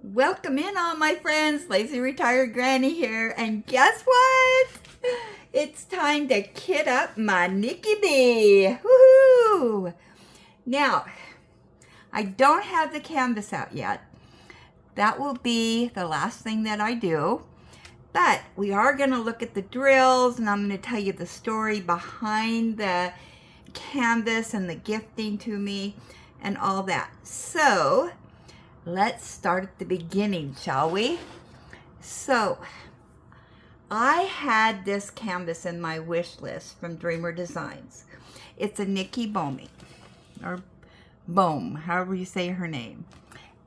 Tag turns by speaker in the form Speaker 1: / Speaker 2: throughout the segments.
Speaker 1: Welcome in all my friends, Lazy Retired Granny here, and guess what? It's time to kit up my Nicky B. Woohoo! Now, I don't have the canvas out yet. That will be the last thing that I do, but we are going to look at the drills, and I'm going to tell you the story behind the canvas and the gifting to me and all that. So, let's start at the beginning, shall we? So, I had this canvas in my wish list from DreamerDesigns. It's a Nicky Boehme, or Boehme, however you say her name.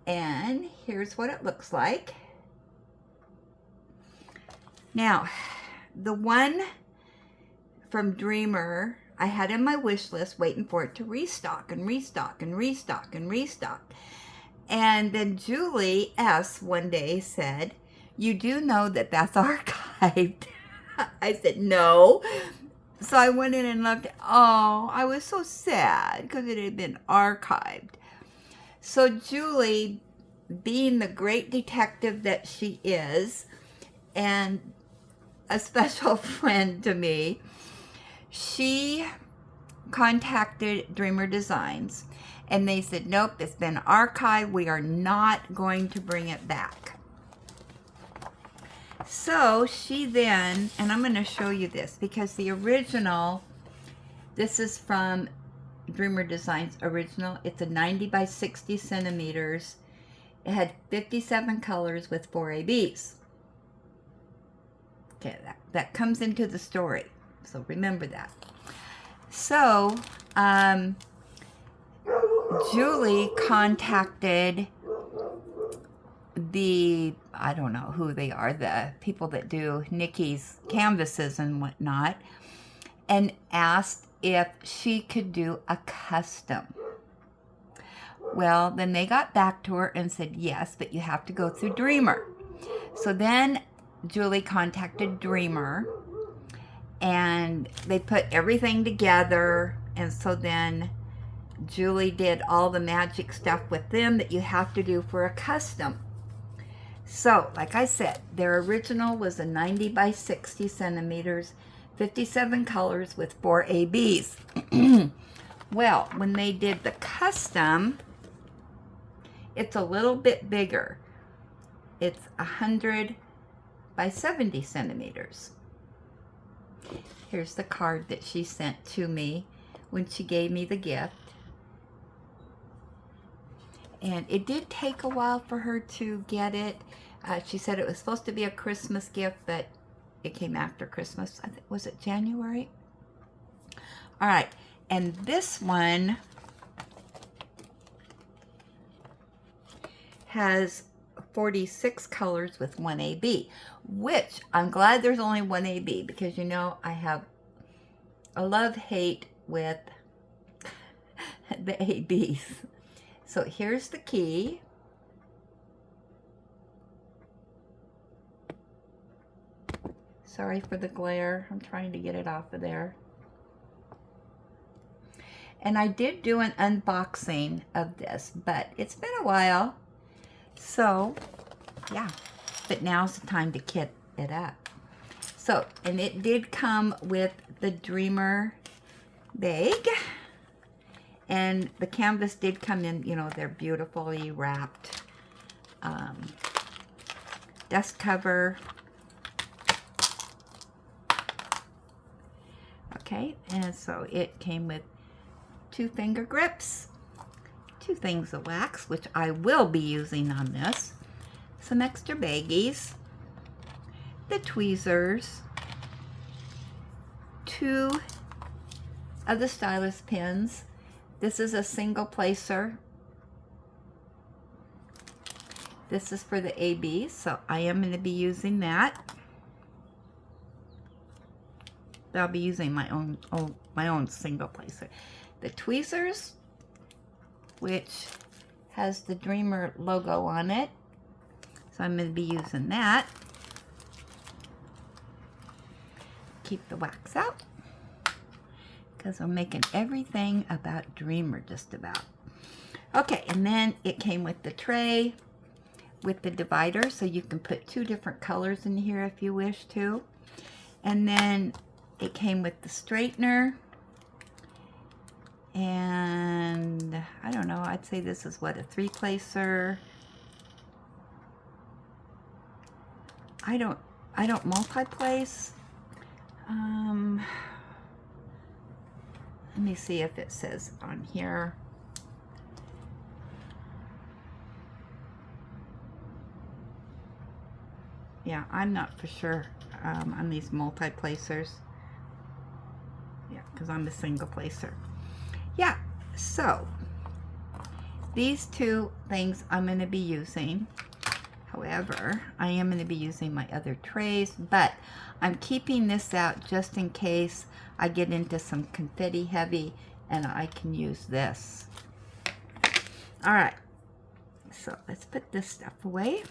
Speaker 1: And here's what it looks like. Now, the one from Dreamer, I had in my wish list waiting for it to restock and restock and restock and restock. And then Julie S. one day said, "You do know that that's archived?" I said, "No." So I went in and looked. Oh, I was so sad because it had been archived. So Julie, being the great detective that she is, and a special friend to me, she contacted DreamerDesigns. And they said, "Nope, it's been archived. We are not going to bring it back." So she then, and I'm going to show you this because the original, this is from DreamerDesigns original. It's a 90 by 60 centimeters. It had 57 colors with 4 ABs. Okay, that comes into the story. So remember that. So, Julie contacted I don't know who they are, the people that do Nicky's canvases and whatnot, and asked if she could do a custom. Well, then they got back to her and said, "Yes, but you have to go through Dreamer." So then Julie contacted Dreamer, and they put everything together, and so then Julie did all the magic stuff with them that you have to do for a custom. So, like I said, their original was a 90 by 60 centimeters, 57 colors with 4 ABs. Well, when they did the custom, it's a little bit bigger. It's 100 by 70 centimeters. Here's the card that she sent to me when she gave me the gift. And it did take a while for her to get it. She said it was supposed to be a Christmas gift, but it came after Christmas. I think, was it January? All right, and this one has 46 colors with 1 AB, which I'm glad there's only 1 AB because, you know, I have a love-hate with the ABs. So here's the key. Sorry for the glare. I'm trying to get it off of there. And I did do an unboxing of this, but it's been a while. So, yeah. But now's the time to kit it up. So, and it did come with the Dreamer bag. And the canvas did come in, you know, they're beautifully wrapped. Dust cover. Okay, and so it came with 2 finger grips, 2 things of wax, which I will be using on this, some extra baggies, the tweezers, 2 of the stylus pins. This is a single placer. This is for the AB, so I am going to be using that. I'll be using my own single placer. The tweezers, which has the Dreamer logo on it, so I'm going to be using that. Keep the wax out, because I'm making everything about Dreamer just about. Okay, and then it came with the tray, with the divider, so you can put 2 different colors in here if you wish to. And then it came with the straightener. And I don't know, I'd say this is what, a 3-placer. I don't multi-place. Let me see if it says on here. Yeah, I'm not for sure on these multi-placers. Yeah, because I'm a single placer. Yeah, so these 2 things I'm going to be using. However, I am going to be using my other trays, but I'm keeping this out just in case I get into some confetti heavy and I can use this. All right, so let's put this stuff away.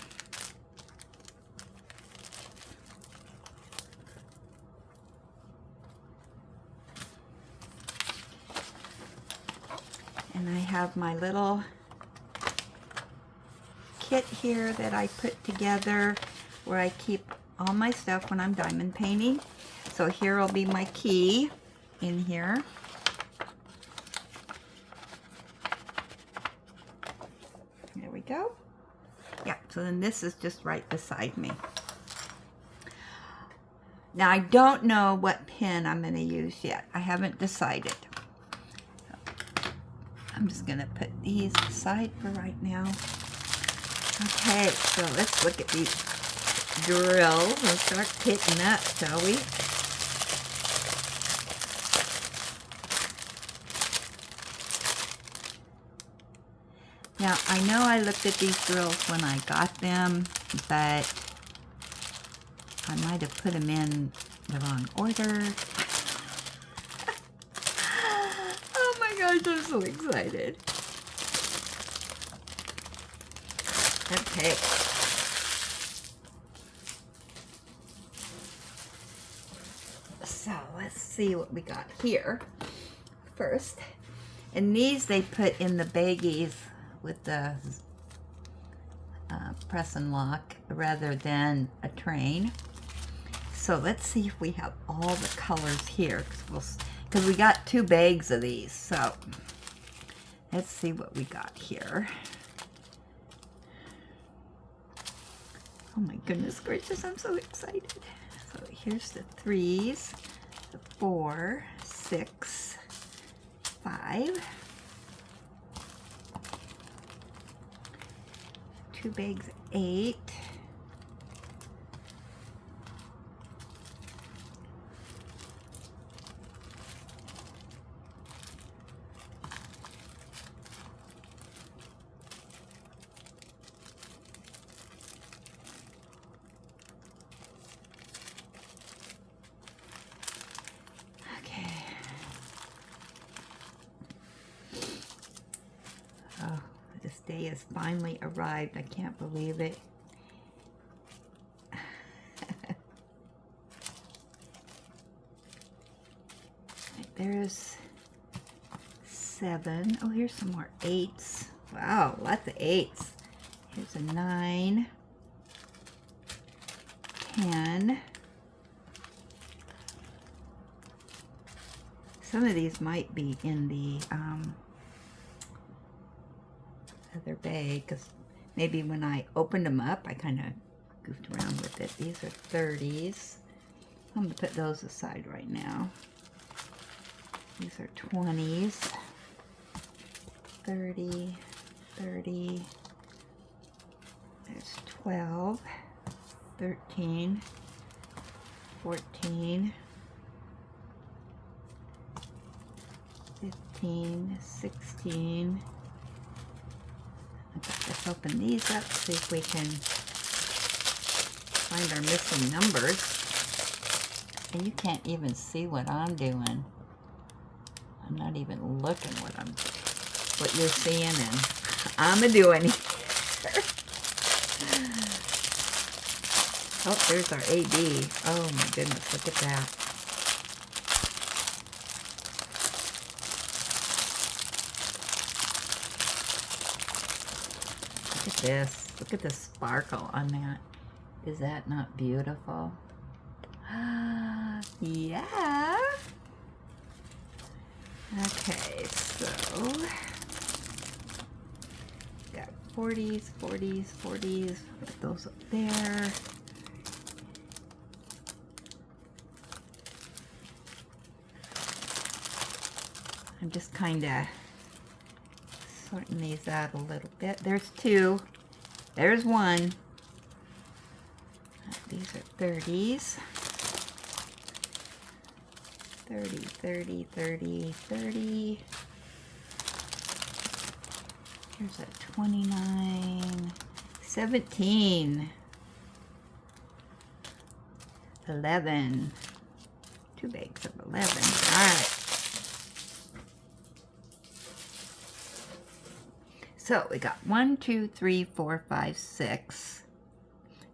Speaker 1: And I have my little kit here that I put together where I keep all my stuff when I'm diamond painting. So here will be my key in here. There we go. Yeah, so then this is just right beside me. Now I don't know what pen I'm going to use yet. I haven't decided. I'm just going to put these aside for right now. Okay, so let's look at these drills and start pitting up, shall we? Now, I know I looked at these drills when I got them, but I might have put them in the wrong order. Oh my gosh, I'm so excited. Okay. So let's see what we got here first. And these they put in the baggies with the press and lock rather than a train. So let's see if we have all the colors here, because we got 2 bags of these. So let's see what we got here. Oh my goodness gracious, I'm so excited. So here's the 3s, the 4, 6, 5. 2 bags, 8. This day has finally arrived. I can't believe it. There's 7. Oh, here's some more 8s. Wow, lots of 8s. Here's a 9, 10. Some of these might be in the other bag, because maybe when I opened them up I kind of goofed around with it. These are 30s. I'm going to put those aside right now. These are 20s. 30, 30. There's 12, 13, 14, 15, 16. Let's open these up, see if we can find our missing numbers. And you can't even see what I'm doing. I'm not even looking what you're seeing, and I'm a-doing here. Oh, there's our AB. Oh my goodness, look at that. Look at this. Look at the sparkle on that. Is that not beautiful? Yeah. Okay, so got 40s, 40s, 40s. Put those up there. I'm just kind of sorting these out a little bit. There's 2. There's 1. These are 30s. 30, 30, 30, 30. Here's a 29, 17, 11. 2 bags of 11. All right. So we got 1, 2, 3, 4, 5, 6,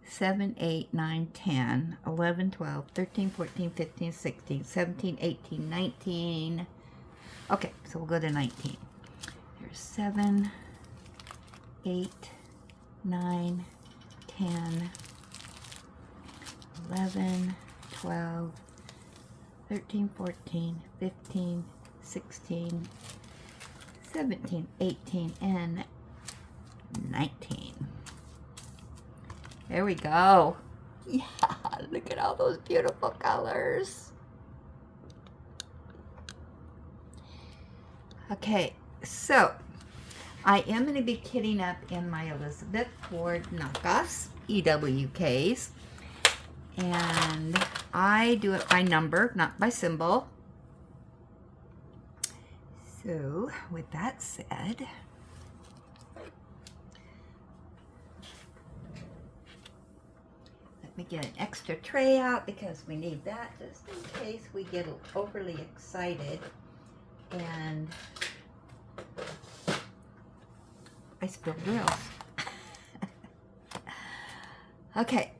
Speaker 1: 7, 8, 9, 10, 11, 12, 13, 14, 15, 16, 17, 18, 19. Okay, so we'll go to 19. Here's 7, 8, 9, 10, 11, 12, 13, 14, 15, 16, 17, 18, and 19. There we go. Yeah, look at all those beautiful colors. Okay, so I am going to be kitting up in my Elizabeth Ward knockoffs, EWKs, and I do it by number, not by symbol. So, with that said, let me get an extra tray out because we need that just in case we get overly excited and I spill drills. Okay.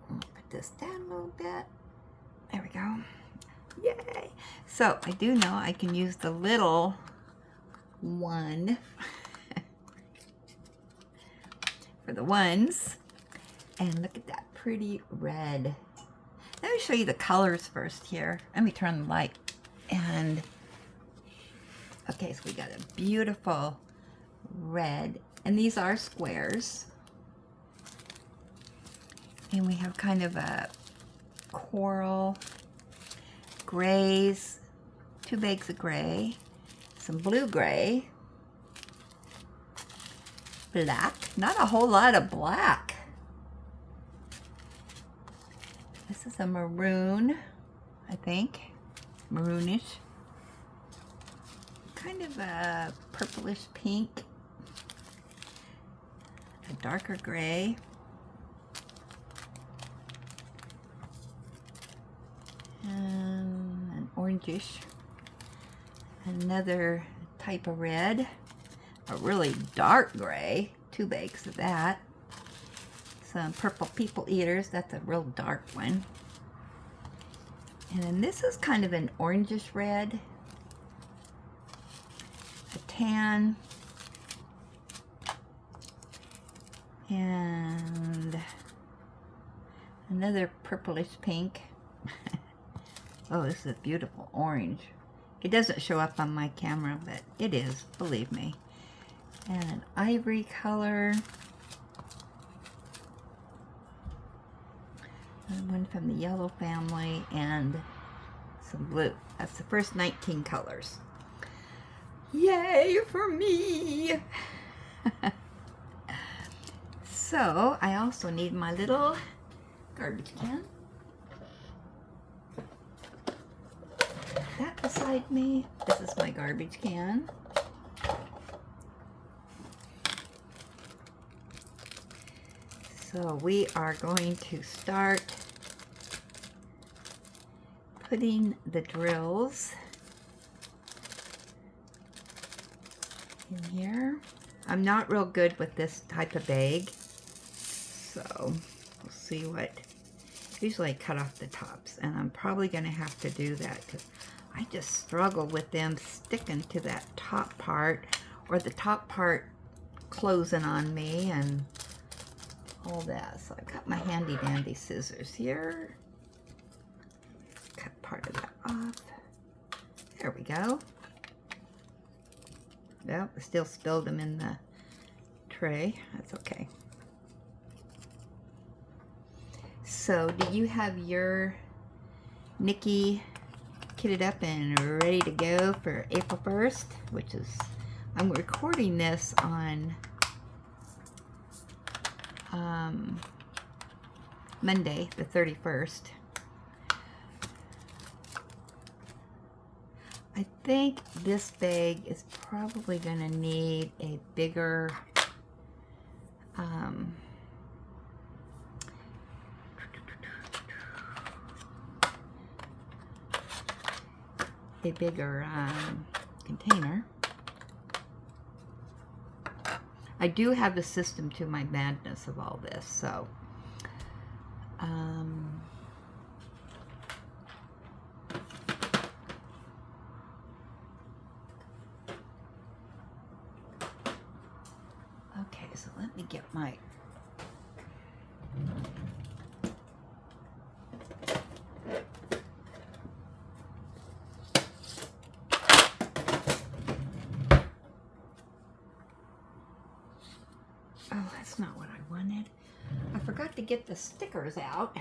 Speaker 1: Put this down a little bit. There we go. Yay! So I do know I can use the little one for the ones. And look at that pretty red. Let me show you the colors first here. Let me turn the light. And okay, so we got a beautiful red. And these are squares. And we have kind of a coral, grays, 2 bags of gray, some blue gray, black, not a whole lot of black. This is a maroon, I think, maroonish, kind of a purplish pink, a darker gray, and an orangish, another type of red, a really dark gray, 2 bags of that, some purple people eaters, that's a real dark one, and then this is kind of an orangish red, a tan, and another purplish pink. Oh, this is a beautiful orange. It doesn't show up on my camera, but it is, believe me. And an ivory color. And one from the yellow family, and some blue. That's the first 19 colors. Yay for me! So, I also need my little garbage can. That beside me, this is my garbage can. So we are going to start putting the drills in here. I'm not real good with this type of bag, so we'll see what. Usually I cut off the tops, and I'm probably going to have to do that because I just struggle with them sticking to that top part, or the top part closing on me and all that. So I got my handy dandy scissors here. Cut part of that off. There we go. Well, I still spilled them in the tray. That's okay. So, do you have your Nicky kitted up and ready to go for April 1st? Which is, I'm recording this on Monday, the 31st. I think this bag is probably going to need a bigger container. I do have the system to my madness of all this, so okay, so let me get my oh, that's not what I wanted. I forgot to get the stickers out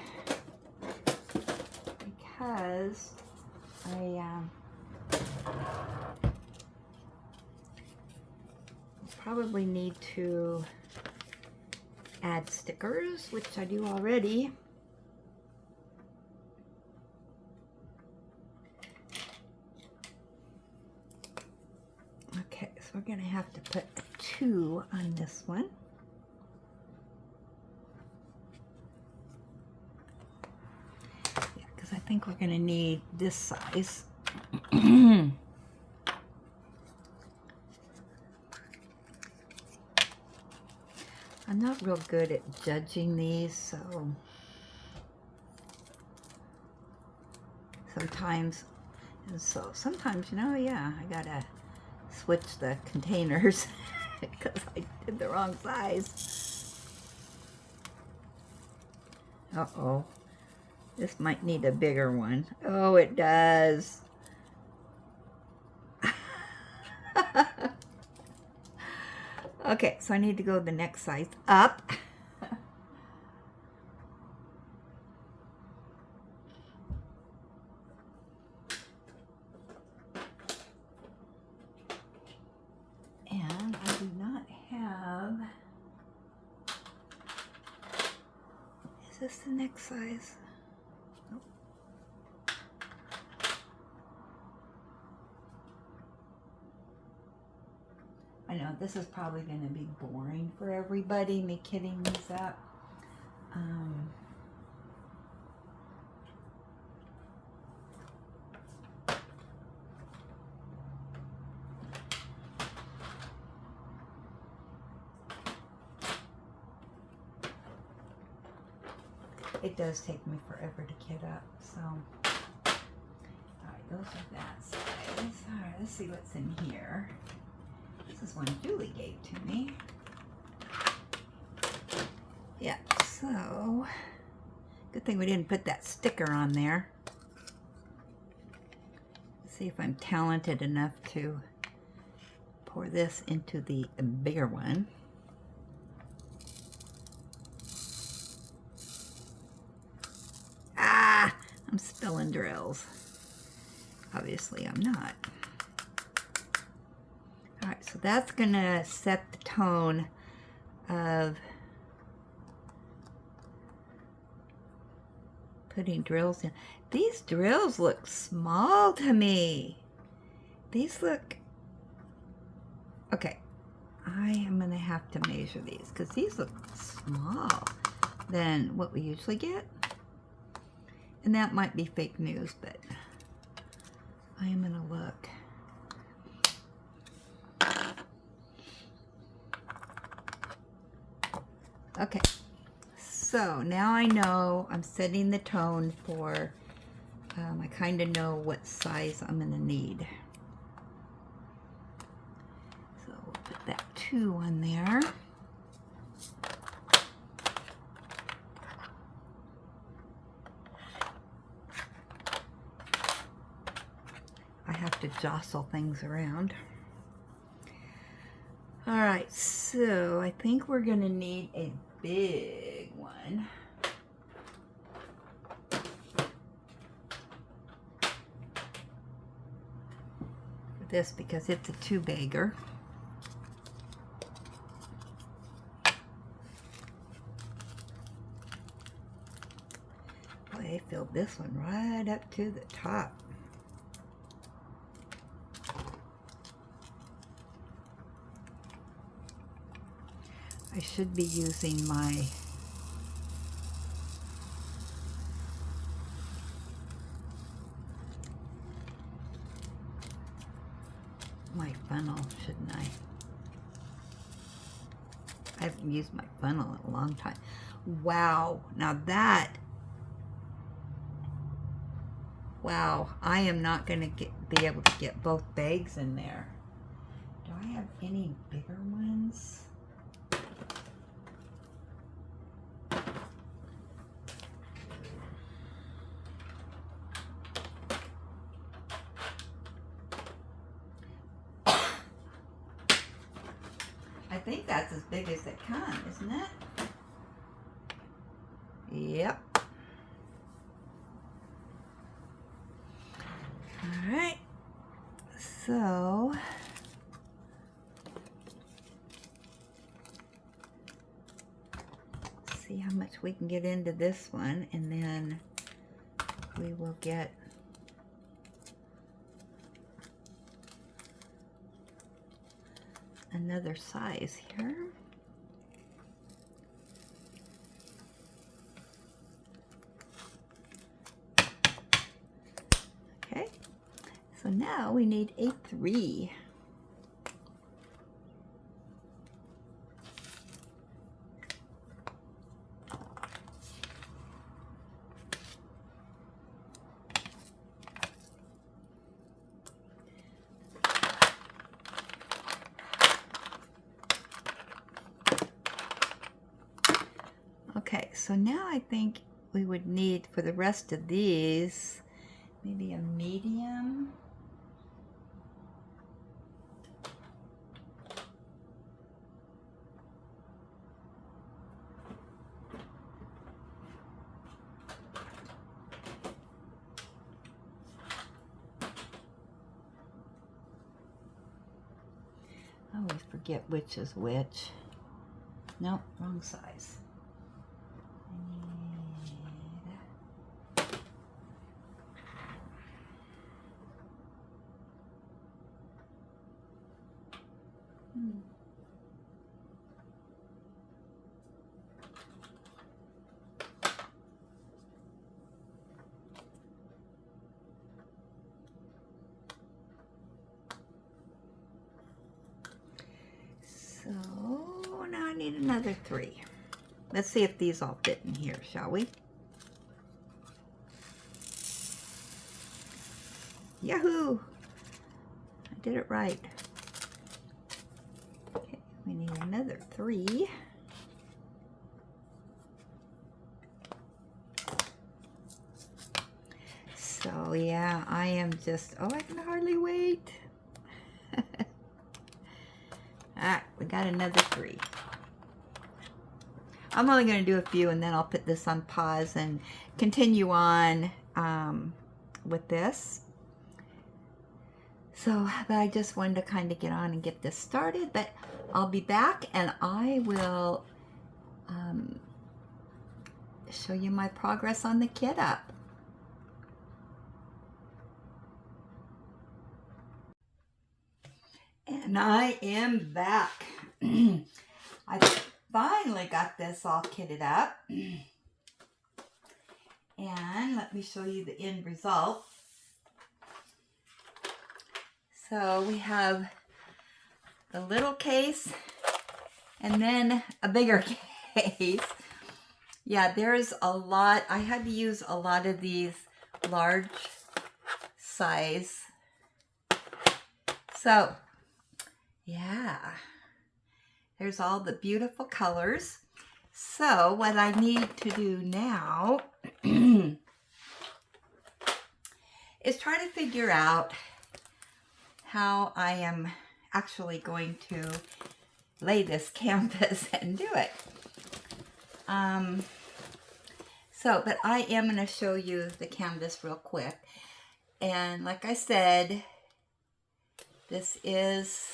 Speaker 1: because I probably need to add stickers, which I do already. Okay, so we're going to have to put a 2 on this one. Yeah, because I think we're going to need this size. I'm not real good at judging these, so sometimes, you know, yeah, I gotta switch the containers because I did the wrong size. Uh-oh, this might need a bigger one. Oh, it does. Okay, so I need to go the next size up. And I do not have, is this the next size? Nope. I know this is probably going to be boring for everybody, me kitting these up. It does take me forever to kit up, so. Alright, those are that size. Alright, let's see what's in here. This is one Julie gave to me. Yeah, so good thing we didn't put that sticker on there. Let's see if I'm talented enough to pour this into the bigger one. Ah, I'm spilling drills. Obviously I'm not. Alright, so that's going to set the tone of putting drills in. These drills look small to me. These look... Okay, I am going to have to measure these because these look small than what we usually get. And that might be fake news, but I am going to look. Okay, so now I know I'm setting the tone for, I kind of know what size I'm going to need. So we'll put that 2 on there. I have to jostle things around. All right, so I think we're gonna need a big one. For this, because it's a 2-bagger. Boy, they filled this one right up to the top. I should be using my funnel, shouldn't I? I haven't used my funnel in a long time. Wow, now that, wow, I am not going to be able to get both bags in there. Do I have any bigger ones? I think that's as big as they come, isn't it? Yep. All right. So let's see how much we can get into this one, and then we will get another size here. Okay, so now we need a 3. Okay, so now I think we would need, for the rest of these, maybe a medium. I always forget which is which. Nope, wrong size. So now I need another 3. Let's see if these all fit in here, shall we? Yahoo! I did it right. Okay, we need another 3. So yeah, I am just, oh, I can hardly wait. Alright, we got another 3. I'm only going to do a few, and then I'll put this on pause and continue on with this. So, but I just wanted to kind of get on and get this started, but I'll be back and I will show you my progress on the kit up. And I am back. I finally got this all kitted up. And let me show you the end result. So we have the little case and then a bigger case. Yeah, there's a lot. I had to use a lot of these large size. So, yeah. There's all the beautiful colors. So what I need to do now is try to figure out how I am actually going to lay this canvas and do it. But I am going to show you the canvas real quick. And like I said, this is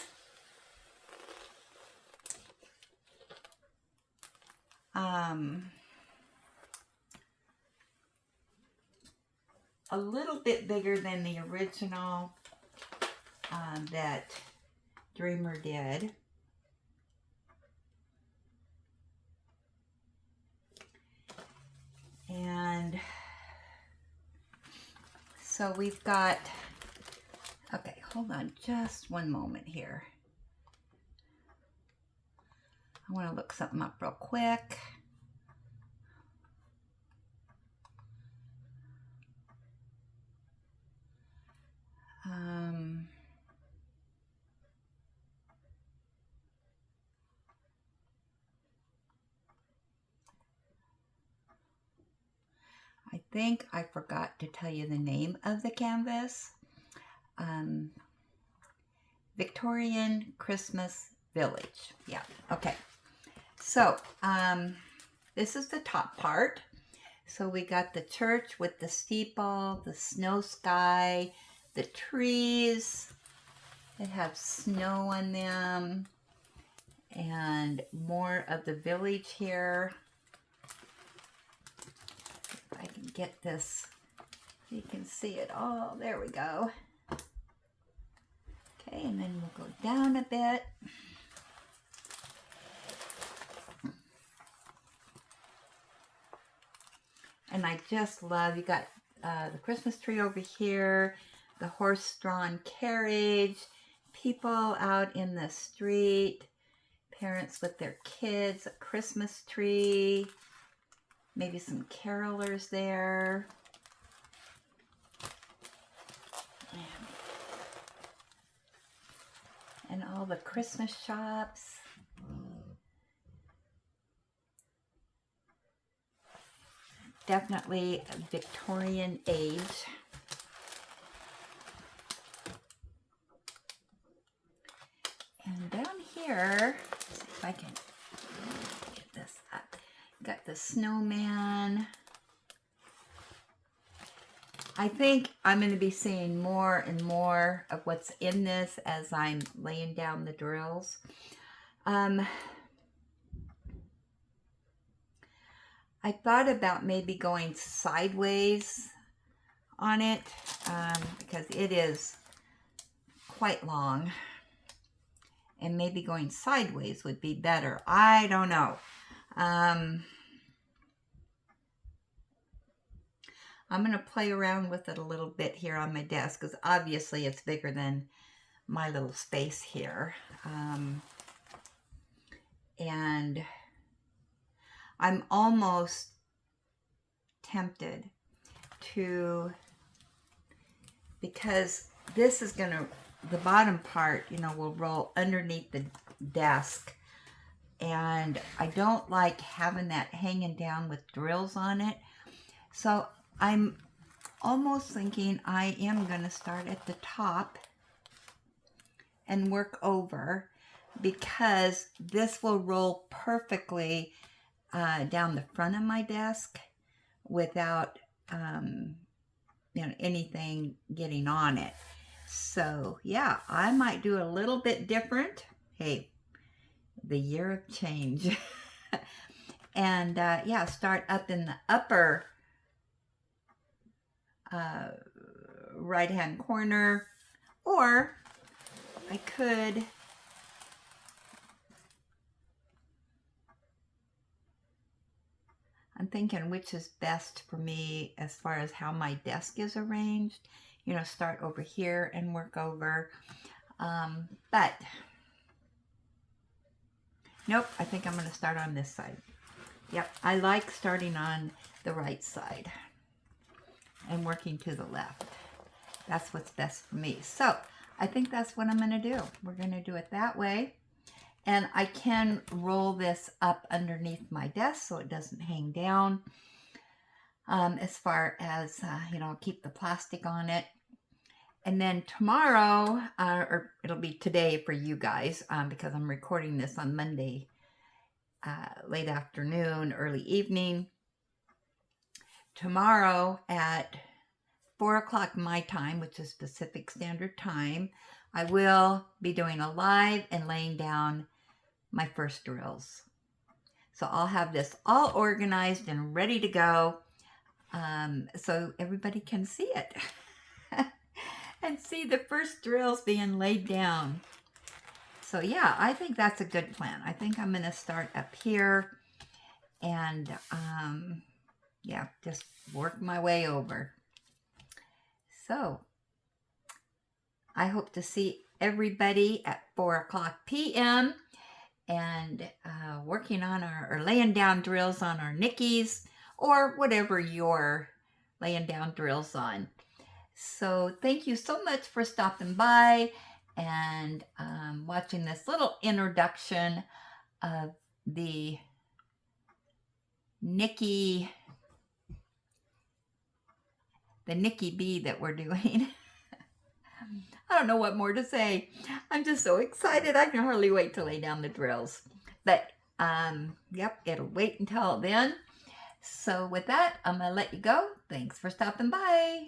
Speaker 1: a little bit bigger than the original that Dreamer did. And so we've got, okay, hold on just one moment here. I want to look something up real quick. I think I forgot to tell you the name of the canvas. Victorian Christmas Village. Yeah, okay. So, this is the top part. So we got the church with the steeple, the snow sky, the trees that have snow on them, and more of the village here. If I can get this, you can see it all. There we go. Okay, and then we'll go down a bit. And I just love, you got the Christmas tree over here, the horse-drawn carriage, people out in the street, parents with their kids, a Christmas tree, maybe some carolers there. And all the Christmas shops. Definitely a Victorian age. And down here, let's see if I can get this up. Got the snowman. I think I'm going to be seeing more and more of what's in this as I'm laying down the drills. I thought about maybe going sideways on it because it is quite long, and maybe going sideways would be better. I don't know. I'm going to play around with it a little bit here on my desk because obviously it's bigger than my little space here. And I'm almost tempted to, because this is going to, the bottom part, you know, will roll underneath the desk. And I don't like having that hanging down with drills on it. So I'm almost thinking I am going to start at the top and work over, because this will roll perfectly down the front of my desk without you know, anything getting on it. So yeah, I might do a little bit different. Hey, the year of change. And yeah, start up in the upper right hand corner, or I could I'm thinking which is best for me as far as how my desk is arranged. You know, start over here and work over. But nope, I think I'm going to start on this side. Yep, I like starting on the right side and working to the left. That's what's best for me. So I think that's what I'm going to do. We're going to do it that way. And I can roll this up underneath my desk so it doesn't hang down. As far as, keep the plastic on it. And then tomorrow, or it'll be today for you guys, because I'm recording this on Monday, late afternoon, early evening. Tomorrow at 4 o'clock my time, which is Pacific Standard Time, I will be doing a live and laying down my first drills. So I'll have this all organized and ready to go, so everybody can see it and see the first drills being laid down. So yeah, I think that's a good plan. I think I'm going to start up here and yeah, just work my way over. So I hope to see everybody at 4 o'clock p.m. and working on or laying down drills on our Nickies, or whatever you're laying down drills on. So thank you so much for stopping by and watching this little introduction of the Nicky bee that we're doing. I don't know what more to say. I'm just so excited. I can hardly wait to lay down the drills. But, yep, it'll wait until then. So with that, I'm going to let you go. Thanks for stopping by.